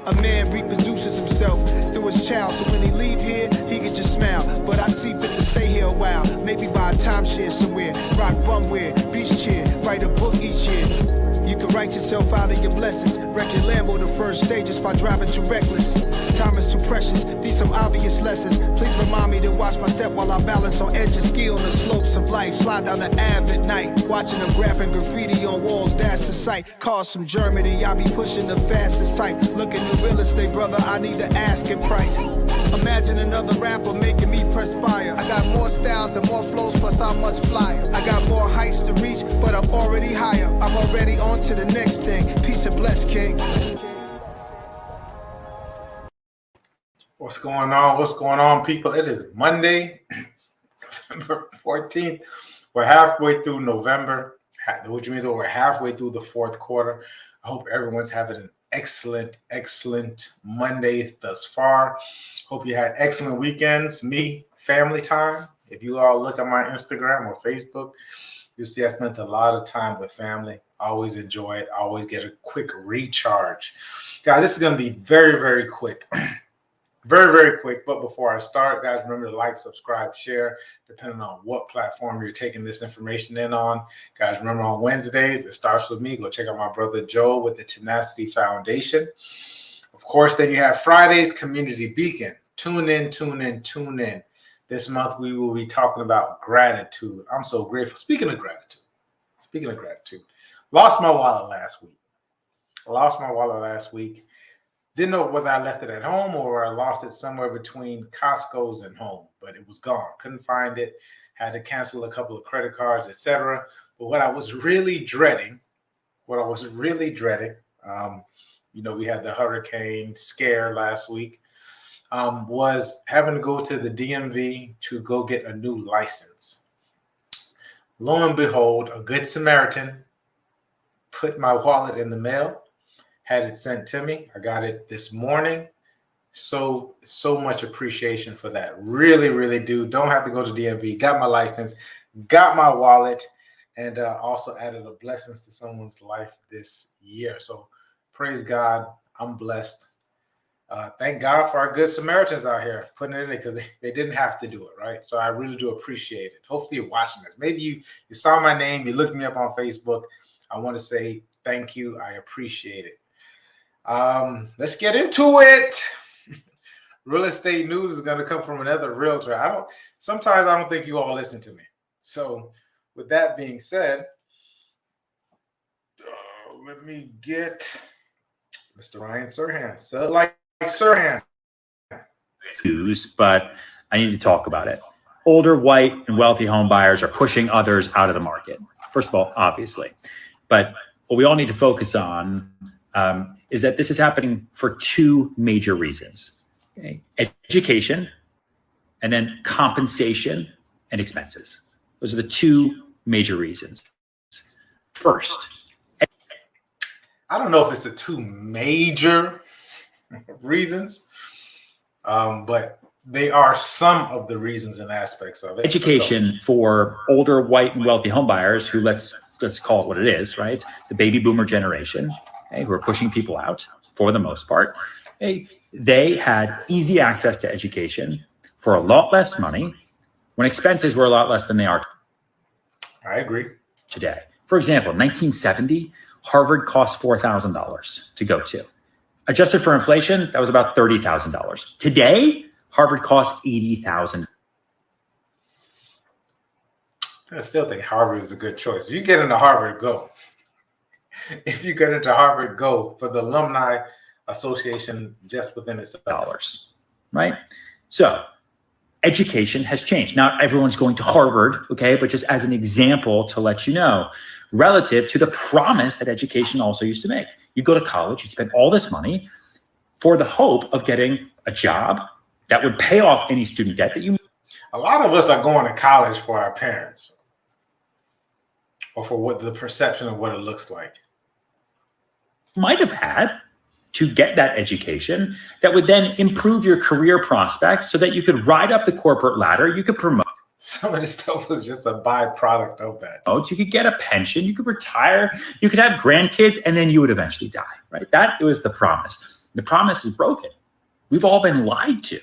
A man reproduces himself through his child, so when he leave here, he can just smile. But I see fit to stay here a while, maybe buy a timeshare somewhere, rock bumwear, beach chair, write a book each year. You can write yourself out of your blessings. Wreck your Lambo the first stages by driving too reckless. Time is too precious, these some obvious lessons. Please remind me to watch my step while I balance on edges. Ski on the slopes of life, slide down the Ave at night. Watching them graphing graffiti on walls, that's the sight. Cars from Germany, I be pushing the fastest type. Looking at real estate, brother, I need the asking price. Imagine another rapper making me perspire. I got more styles and more flows, plus I'm much flyer. I got more heights to reach, but I'm already higher. I'm already on to the next thing. Peace and bless, King. What's going on? What's going on, people? It is Monday, November 14th. We're halfway through November, which means that we're halfway through the fourth quarter. I hope everyone's having an excellent Monday thus far. Hope you had excellent weekends. Me, family time. If you all look at my Instagram or Facebook, you'll see I spent a lot of time with family. I always enjoy it. I always get a quick recharge. Guys, this is going to be very, very quick. Very, very quick. But before I start, guys, remember to like, subscribe, share, depending on what platform you're taking this information in on. Guys, remember on Wednesdays, it starts with me. Go check out my brother Joe with the Tenacity Foundation. Of course, then you have Fridays, Community Beacon. Tune in. This month, we will be talking about gratitude. I'm so grateful. Speaking of gratitude, lost my wallet last week. Didn't know whether I left it at home or I lost it somewhere between Costco's and home, but it was gone. Couldn't find it. Had to cancel a couple of credit cards, etc. But what I was really dreading, we had the hurricane scare last week, was having to go to the DMV to go get a new license. Lo and behold, a good Samaritan put my wallet in the mail, had it sent to me. I got it this morning. So much appreciation for that. Really, really do. Don't have to go to DMV. Got my license, got my wallet, and also added a blessing to someone's life this year. So praise God. I'm blessed. Thank God for our good Samaritans out here putting it in there because they didn't have to do it, right? So I really do appreciate it. Hopefully you're watching this. Maybe you saw my name, you looked me up on Facebook. I want to say thank you. I appreciate it. Let's get into it. Real estate news is going to come from another realtor. Sometimes I don't think you all listen to me. So with that being said, let me get Mr. Ryan Serhant. So like Serhant. But I need to talk about it. Older, white, and wealthy home buyers are pushing others out of the market. First of all, obviously. But what we all need to focus on is that this is happening for two major reasons. Okay? Education, and then compensation and expenses. Those are the two major reasons. First, I don't know if it's the two major reasons, but they are some of the reasons and aspects of it. Education for older, white, and wealthy homebuyers who let's call it what it is, right? The baby boomer generation, okay, who are pushing people out for the most part. They had easy access to education for a lot less money when expenses were a lot less than they are. I agree. Today. For example, 1970, Harvard cost $4,000 to go to. Adjusted for inflation, that was about $30,000. Today, Harvard costs $80,000. I still think Harvard is a good choice. If you get into Harvard, go. If you get into Harvard, go for the alumni association just within its dollars, right? So education has changed. Not everyone's going to Harvard, okay? But just as an example to let you know, relative to the promise that education also used to make. You go to college, you spend all this money for the hope of getting a job that would pay off any student debt that you. A lot of us are going to college for our parents or for what the perception of what it looks like. Might have had to get that education that would then improve your career prospects so that you could ride up the corporate ladder, you could promote. Some of this stuff was just a byproduct of that. You could get a pension, you could retire, you could have grandkids, and then you would eventually die, right? That was the promise. The promise is broken. We've all been lied to.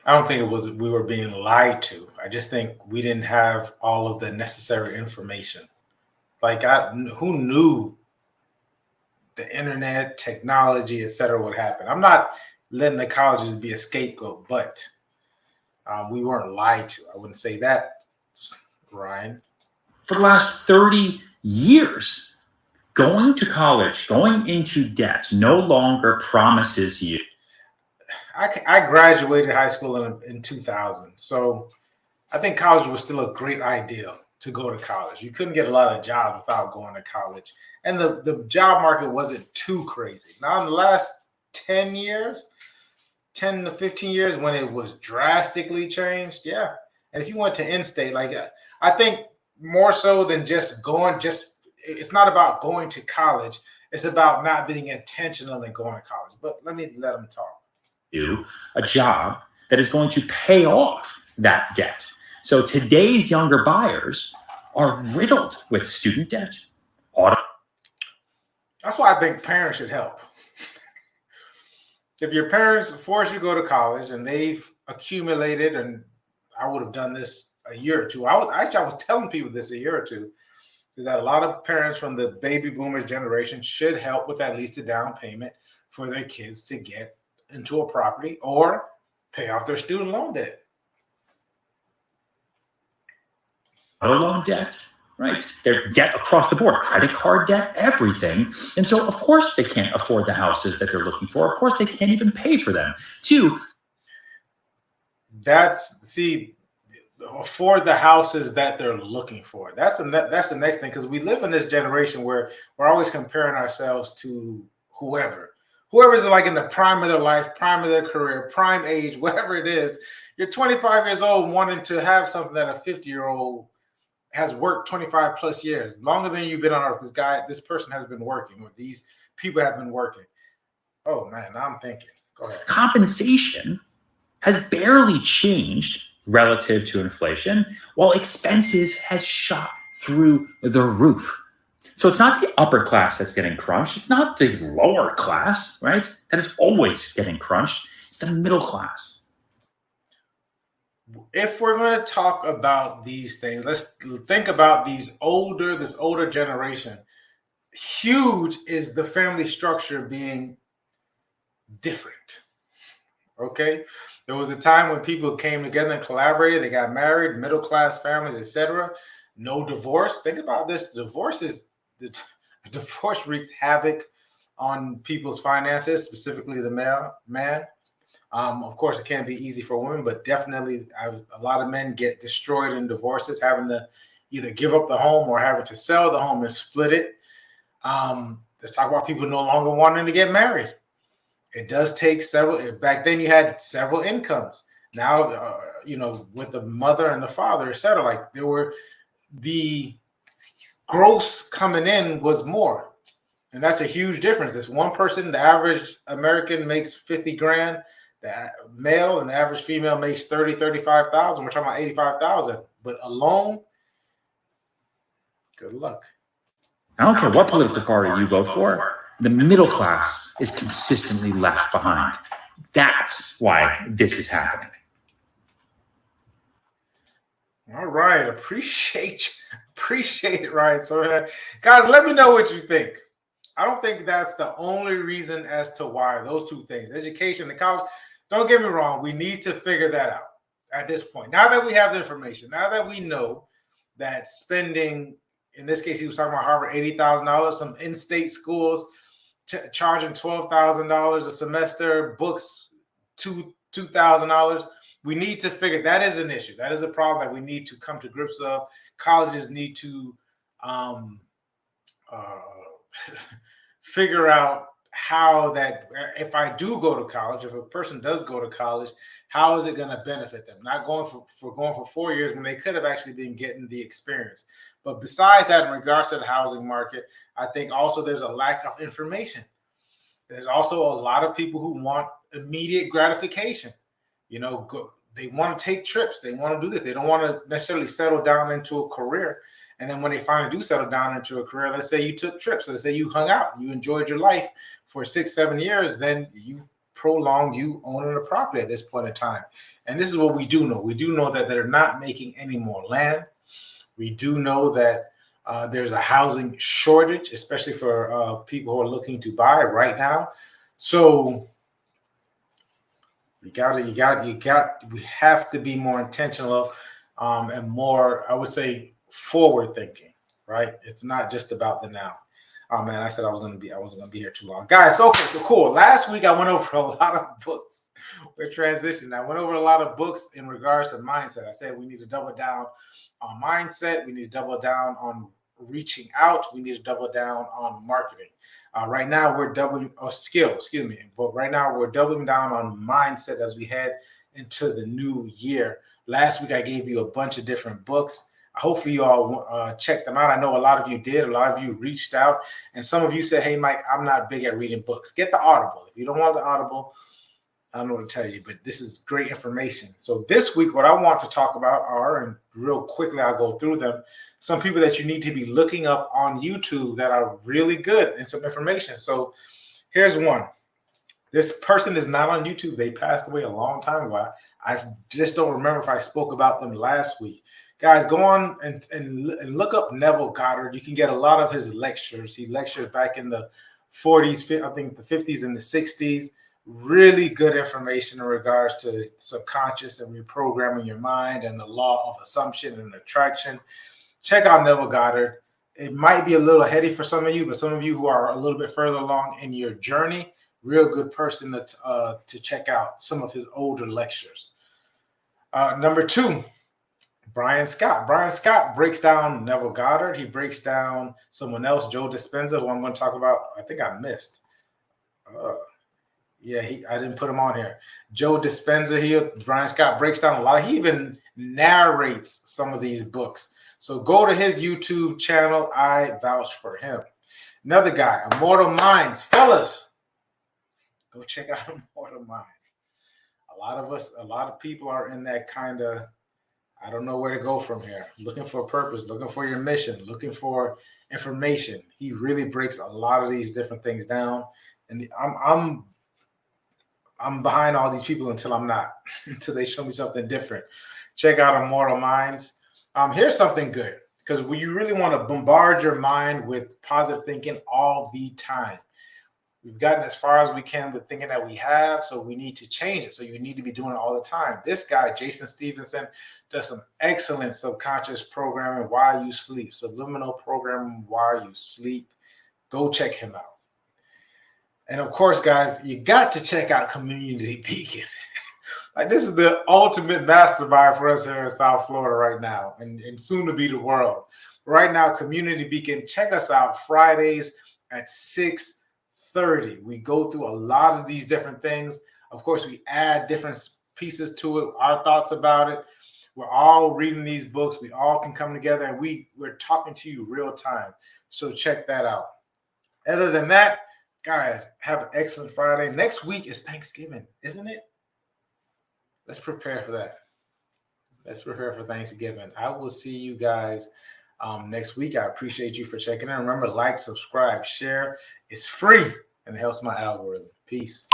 I don't think it was we were being lied to. I just think we didn't have all of the necessary information. Like, who knew the internet, technology, et cetera, would happen? I'm not letting the colleges be a scapegoat, but we weren't lied to. I wouldn't say that, Ryan. For the last 30 years, going to college, going into debt no longer promises you. I graduated high school in 2000. So I think college was still a great idea to go to college. You couldn't get a lot of jobs without going to college. And the job market wasn't too crazy. Now in the last 10 to 15 years, when it was drastically changed, yeah. And if you went to in-state, like I think more so than just going, it's not about going to college. It's about not being intentional in going to college. But let them talk. You a job that is going to pay off that debt. So today's younger buyers are riddled with student debt. That's why I think parents should help. If your parents force you to go to college and they've accumulated, and I would have done this a year or two. I was telling people this a year or two, is that a lot of parents from the baby boomers generation should help with at least a down payment for their kids to get into a property or pay off their student loan debt. Auto loan debt, right? Their debt across the board, credit card debt, everything. And so, of course, they can't afford the houses that they're looking for. Of course, they can't even pay for them. Afford the houses that they're looking for. That's the next thing, because we live in this generation where we're always comparing ourselves to whoever's like in the prime of their life, prime of their career, prime age, whatever it is. You're 25 years old wanting to have something that a 50-year-old has worked 25 plus years, longer than you've been on earth. This person has been working, or these people have been working. Oh man, now I'm thinking. Go ahead. Compensation has barely changed relative to inflation, while expenses has shot through the roof. So it's not the upper class that's getting crunched. It's not the lower class, right? That is always getting crunched. It's the middle class. If we're going to talk about these things, let's think about this older generation. Huge is the family structure being different. Okay? There was a time when people came together and collaborated. They got married, middle class families, etc. No divorce. Think about this. The divorce wreaks havoc on people's finances, specifically the man. Of course, it can't be easy for women, but definitely a lot of men get destroyed in divorces, having to either give up the home or having to sell the home and split it. Let's talk about people no longer wanting to get married. It does take several. Back then, you had several incomes. Now, with the mother and the father, et cetera, like the gross coming in was more. And that's a huge difference. It's one person, the average American makes 50 grand, the male, and the average female makes 30, 35,000. We're talking about 85,000. But alone, good luck. I don't care what political party you vote for. The middle class is consistently left behind. That's why this is happening. All right. Appreciate it, Ryan. So, guys, let me know what you think. I don't think that's the only reason as to why. Those two things, education and college. Don't get me wrong. We need to figure that out at this point. Now that we have the information, now that we know that spending, in this case, he was talking about Harvard, $80,000, some in-state schools charging $12,000 a semester, books $2,000. We need to figure that is an issue. That is a problem that we need to come to grips with. Colleges need to figure out how that, if I do go to college, if a person does go to college, how is it going to benefit them? Not going for 4 years when they could have actually been getting the experience. But besides that, in regards to the housing market, I think also there's a lack of information. There's also a lot of people who want immediate gratification. They want to take trips. They want to do this. They don't want to necessarily settle down into a career. And then when they finally do settle down into a career, let's say you took trips, let's say you hung out, you enjoyed your life for 6-7 years, then you've prolonged you owning a property at this point in time. And this is what we do know. We do know that they're not making any more land. We do know that there's a housing shortage, especially for people who are looking to buy right now. So we have to be more intentional and more, I would say, forward thinking, right? It's not just about the now. Oh man, I said I wasn't gonna be here too long, guys. Okay, so cool. Last week I went over a lot of books. We're transitioning. I went over a lot of books in regards to mindset. I said we need to double down on mindset. We need to double down on reaching out. We need to double down on marketing. Right now we're doubling but right now we're doubling down on mindset as we head into the new year. Last week I gave you a bunch of different books. Hopefully you all checked them out. I know a lot of you did. A lot of you reached out. And some of you said, hey, Mike, I'm not big at reading books. Get the Audible. If you don't want the Audible, I don't know what to tell you, but this is great information. So this week, what I want to talk about are, and real quickly I'll go through them, some people that you need to be looking up on YouTube that are really good and some information. So here's one. This person is not on YouTube. They passed away a long time ago. I just don't remember if I spoke about them last week. Guys, go on and look up Neville Goddard. You can get a lot of his lectures. He lectured back in the 40s, I think the 50s and the 60s. Really good information in regards to subconscious and reprogramming your mind and the law of assumption and attraction. Check out Neville Goddard. It might be a little heady for some of you, but some of you who are a little bit further along in your journey, real good person to check out some of his older lectures. Number 2. Brian Scott. Brian Scott breaks down Neville Goddard. He breaks down someone else, Joe Dispenza, who I'm going to talk about. I think I missed. I didn't put him on here. Joe Dispenza. Brian Scott breaks down a lot. He even narrates some of these books. So go to his YouTube channel. I vouch for him. Another guy, Immortal Minds. Fellas, go check out Immortal Minds. A lot of people are in that kind of, I don't know where to go from here. Looking for a purpose, looking for your mission, looking for information. He really breaks a lot of these different things down. And I'm behind all these people until I'm not, until they show me something different. Check out Immortal Minds. Here's something good, because you really want to bombard your mind with positive thinking all the time. We've gotten as far as we can with thinking that we have, so we need to change it. So you need to be doing it all the time. This guy, Jason Stevenson, does some excellent subconscious programming while you sleep, subliminal programming while you sleep. Go check him out. And of course, guys, you got to check out Community Beacon. Like, this is the ultimate mastermind for us here in South Florida right now, and soon to be the world. Right now, Community Beacon, check us out Fridays at 6:30. We go through a lot of these different things. Of course, we add different pieces to it, our thoughts about it. We're all reading these books. We all can come together, and we're talking to you real time. So check that out. Other than that, guys, have an excellent Friday. Next week is Thanksgiving, isn't it? Let's prepare for that. Let's prepare for Thanksgiving. I will see you guys next week. I appreciate you for checking in. Remember, like, subscribe, share. It's free and it helps my algorithm. Peace.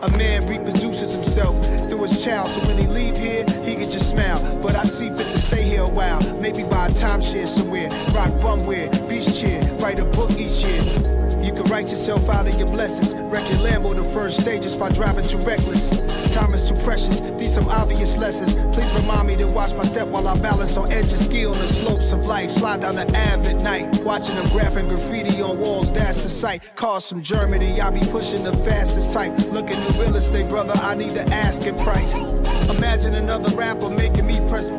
A man reproduces himself through his child, so when he leave here, he can just smile. But I see fit to stay here a while, maybe buy a timeshare somewhere, rock bumwear, beach chair, write a book each year. You can write yourself out of your blessings, wreck your Lambo the first stages by driving too reckless. Time is too precious, these some obvious lessons. Please remind me to watch my step while I balance on edges, ski on the slopes of life, slide down the Ave at night, watching them graphing graffiti on walls, that's the sight. Cars from Germany, I be pushing the fastest type. Looking at real estate, brother, I need to ask in price. Imagine another rapper making me press